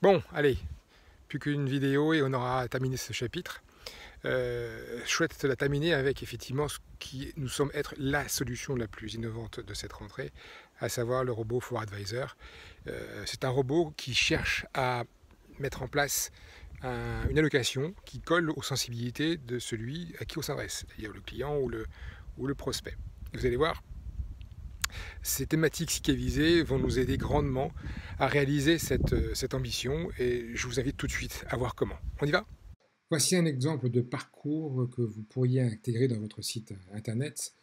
Bon, allez, plus qu'une vidéo et on aura terminé ce chapitre. Chouette de la terminer avec effectivement ce qui nous semble être la solution la plus innovante de cette rentrée, à savoir le robot For Advisor. C'est un robot qui cherche à mettre en place une allocation qui colle aux sensibilités de celui à qui on s'adresse, c'est-à-dire le client ou le prospect. Vous allez voir, ces thématiques cyclisées vont nous aider grandement à réaliser cette ambition et je vous invite tout de suite à voir comment. On y va ? Voici un exemple de parcours que vous pourriez intégrer dans votre site internet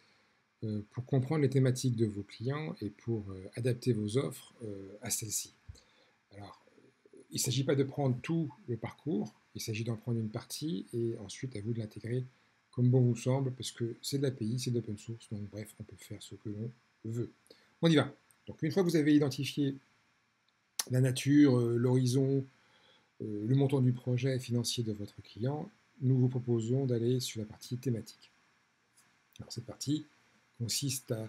pour comprendre les thématiques de vos clients et pour adapter vos offres à celles-ci. Alors, il ne s'agit pas de prendre tout le parcours, il s'agit d'en prendre une partie et ensuite à vous de l'intégrer comme bon vous semble, parce que c'est de l'API, c'est de l'open source, donc bref, on peut faire ce que l'on veut. On y va. Donc une fois que vous avez identifié la nature, l'horizon, le montant du projet financier de votre client, nous vous proposons d'aller sur la partie thématique. Alors, cette partie consiste à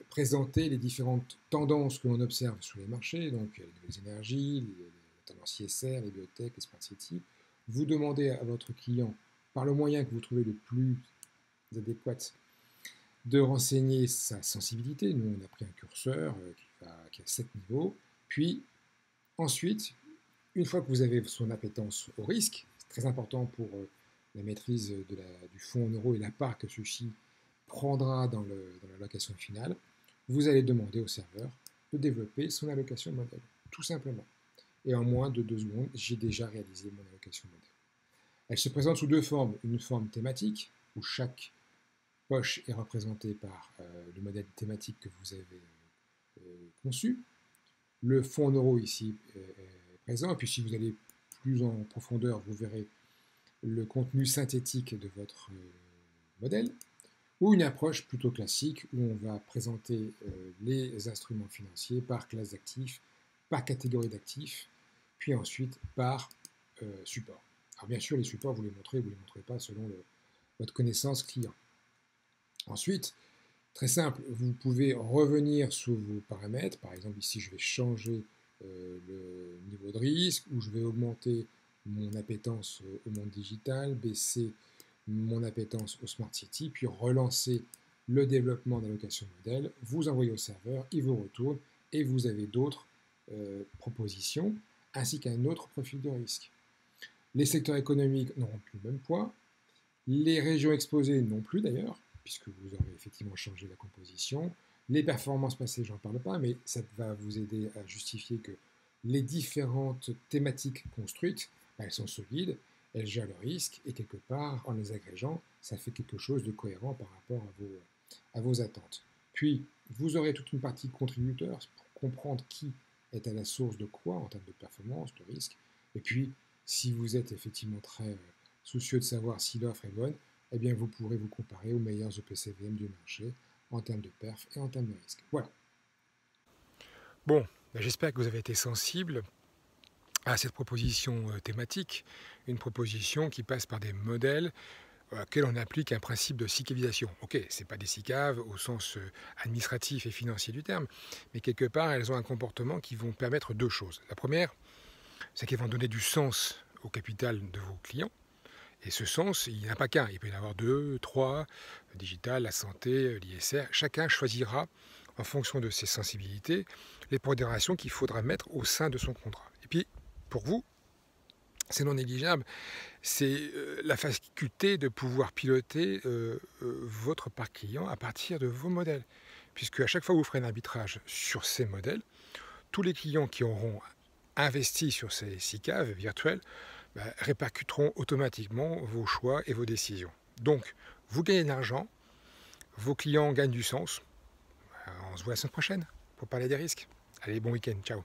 présenter les différentes tendances que l'on observe sur les marchés, donc les nouvelles énergies, les tendances ISR, les biotech, les smart cities. Vous demandez à votre client, par le moyen que vous trouvez le plus adéquat, de renseigner sa sensibilité. Nous, on a pris un curseur qui a 7 niveaux. Puis, ensuite, une fois que vous avez son appétence au risque, c'est très important pour la maîtrise du fonds en euros et la part que celui-ci prendra dans l'allocation finale, vous allez demander au serveur de développer son allocation modèle, tout simplement. Et en moins de 2 secondes, j'ai déjà réalisé mon allocation modèle. Elle se présente sous deux formes. Une forme thématique, où chaque poche est représentée par le modèle thématique que vous avez conçu. Le fonds en euros ici est présent, et puis si vous allez plus en profondeur, vous verrez le contenu synthétique de votre modèle, ou une approche plutôt classique où on va présenter les instruments financiers par classe d'actifs, par catégorie d'actifs, puis ensuite par support. Alors bien sûr, les supports, vous les montrez ou vous ne les montrez pas selon votre connaissance client. Ensuite, très simple, vous pouvez revenir sur vos paramètres. Par exemple, ici, je vais changer le niveau de risque, ou je vais augmenter mon appétence au monde digital, baisser mon appétence au Smart City, puis relancer le développement d'allocation modèle, vous envoyez au serveur, il vous retourne, et vous avez d'autres propositions, ainsi qu'un autre profil de risque. Les secteurs économiques n'auront plus le même poids, les régions exposées non plus d'ailleurs, puisque vous aurez effectivement changé la composition. Les performances passées, j'en parle pas, mais ça va vous aider à justifier que les différentes thématiques construites, elles sont solides, elles gèrent le risque, et quelque part, en les agrégeant, ça fait quelque chose de cohérent par rapport à vos attentes. Puis, vous aurez toute une partie contributeurs pour comprendre qui est à la source de quoi en termes de performance, de risque. Et puis, si vous êtes effectivement très soucieux de savoir si l'offre est bonne, eh bien vous pourrez vous comparer aux meilleurs EPCVM du marché en termes de perf et en termes de risque. Voilà. Bon, j'espère que vous avez été sensible à cette proposition thématique, une proposition qui passe par des modèles auxquels on applique un principe de cyclisation. Ok, ce n'est pas des SICAV au sens administratif et financier du terme, mais quelque part, elles ont un comportement qui vont permettre deux choses. La première, c'est qu'elles vont donner du sens au capital de vos clients. Et ce sens, il n'y en a pas qu'un. Il peut y en avoir deux, trois, le digital, la santé, l'ISR. Chacun choisira, en fonction de ses sensibilités, les pondérations qu'il faudra mettre au sein de son contrat. Et puis, pour vous, c'est non négligeable, c'est la faculté de pouvoir piloter votre parc client à partir de vos modèles. Puisque à chaque fois que vous ferez un arbitrage sur ces modèles, tous les clients qui auront investi sur ces SICAV virtuels répercuteront automatiquement vos choix et vos décisions. Donc, vous gagnez de l'argent, vos clients gagnent du sens. On se voit la semaine prochaine pour parler des risques. Allez, bon week-end, ciao.